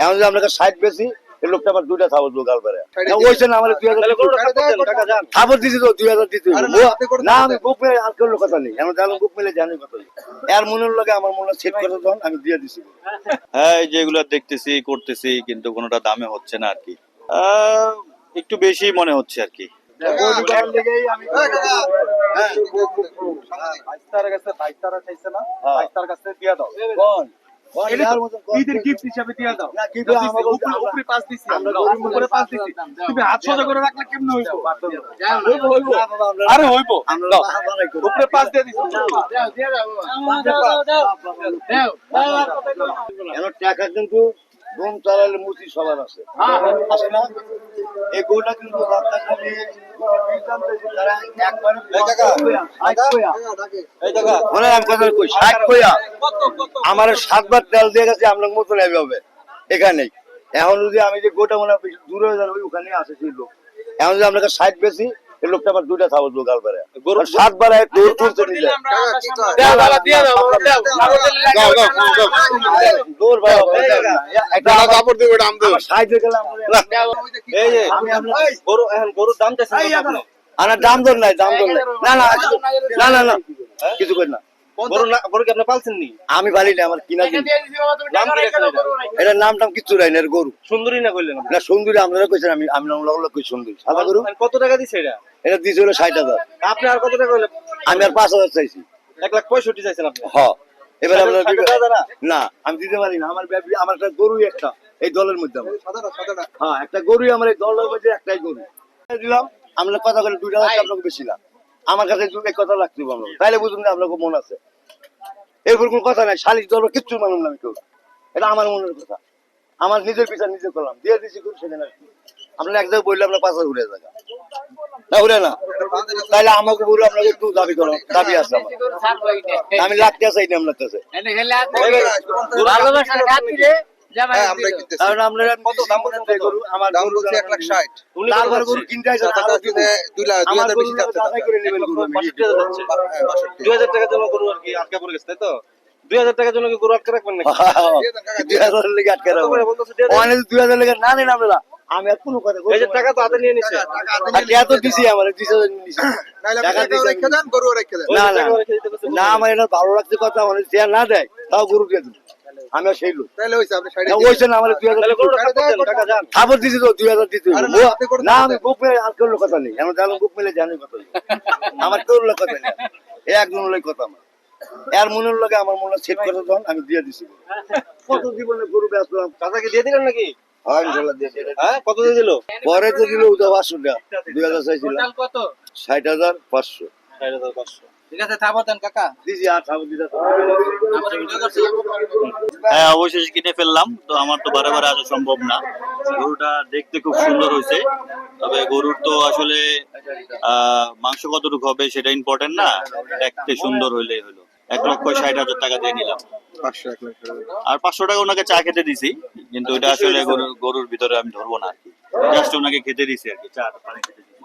এখন যদি আপনাকে 60 বেশি এই লোকটা আবার দুইটা থাবো দোকাল পারে ওইছে না আমার 2000 থাবো দিছি তো 2000 দিতে না আমি বুক মেলে আর কোনো কথা নেই এখন জানো বুক মেলে জানি কথা এর মনের লগে আমার মনে সেট করে তখন আমি দিয়ে দিছি। হ্যাঁ যেগুলো দেখতেছি করতেছি কিন্তু কোনোটা দামে হচ্ছে না আর কি, একটু বেশি মনে হচ্ছে আর কি। ঈদের গিফট হিসাবে দিয়ে দাও উপরে পাঁচ দিছি উপরে পাঁচ দিছি তুমি হাত সোজা করে রাখলে কেমনে হইব আরে হইব উপরে পাঁচ দিয়ে দিছি এখন টাকা কিন্তু ঘুম চালালে মুচি সবার আছে আছে না এই গোটা কিন্তু আমার 7 বার তেল দিয়ে গেছে আপনার মতন হবে এখানে। এখন যদি আমি যে গোটা মনে দূরে হয়ে যাবো ওখানে আছে সেই লোক এখন যদি আপনাকে 60 বেশি এই লোকটা আবার দুইটা থাবো দোকাল পারে 7 বার তুলতে নিলে দাম দর নাই দাম দর নাই না না না না কিছু করি না আমি পালি না আমার কিনা এটার নাম টাম কিচ্ছু নাই এর গরু সুন্দরী না কইলেন না সুন্দরী আপনারা কইছেন আমি আমি কই সুন্দরী সাদা গরু কত টাকা দিছে এটা এটা দিয়েছে হলো 60,000 আপনি আর কত টাকা কইলেন আমি আর 5,000 চাইছি 1,65,000 চাইছেন আপনি হ্যাঁ এবার আপনারা না আমি দিতে পারি না আমার আমার একটা গরু একটা এই দলের মধ্যে হ্যাঁ একটা গরুই আমার এই দলের মধ্যে একটাই গরু দিলাম আমরা কথা বলে 2,000 টাকা আপনাকে বেশি না আমার কাছে এক কথা লাগছে বলো তাইলে বুঝুন না আপনাকে মন আছে এরপর কোনো কথা নাই শালিশ দল কিচ্ছু মানুষ না আমি কেউ এটা আমার মনের কথা আমার নিজের বিচার নিজে করলাম দিয়ে দিচ্ছি সেখানে আপনার এক জায়গায় বললে আপনার 5,000 ঘুরে জায়গা না ঘুরে না তাইলে আমাকে বলবো আপনাকে একটু দাবি করো দাবি আছে আমার আমি লাগতে চাই না আপনার কাছে আমি আর কোনো কথা টাকা তো হাতে নিয়ে নিচ্ছে না আমার এটা ভালো লাগছে কথা মানে শেয়ার না দেয় তাও গরু দিয়ে দেবো আমি সেই লোক ওইছে না আমার 2000 খাবার দিছি তো 2000 দিতে না আমি বুক মেলে আর কোনো কথা নেই এখন জানো বুক মেলে জানি কথা আমার কোনো কথা নেই একজন লোক কথা আমার এর মনের লগে আমার মনে সেট করে তখন আমি দিয়ে দিছি কত জীবনে গরু বেচলাম কাকাকে দিয়ে দিলেন নাকি কত দিয়ে দিল পরে তো দিল 500 টাকা 2000 চাইছিল কত 60,500 ঠিক আছে থাবো দেন কাকা দিছি আর থাবো দিদা হ্যাঁ অবশেষে কিনে ফেললাম তো আমার তো বারে বারে আসা সম্ভব না। গরুটা দেখতে খুব সুন্দর হয়েছে তবে গরুর তো আসলে মাংস কতটুকু হবে সেটা ইম্পর্টেন্ট না, দেখতে সুন্দর হইলেই হলো। 1,60,000 টাকা দিয়ে নিলাম আর 500 টাকা ওনাকে চা খেতে দিছি কিন্তু এটা আসলে গরুর ভিতরে আমি ধরবো না আর কি, জাস্ট ওনাকে খেতে দিছি আর কি, চা পানি খেতে দিছি।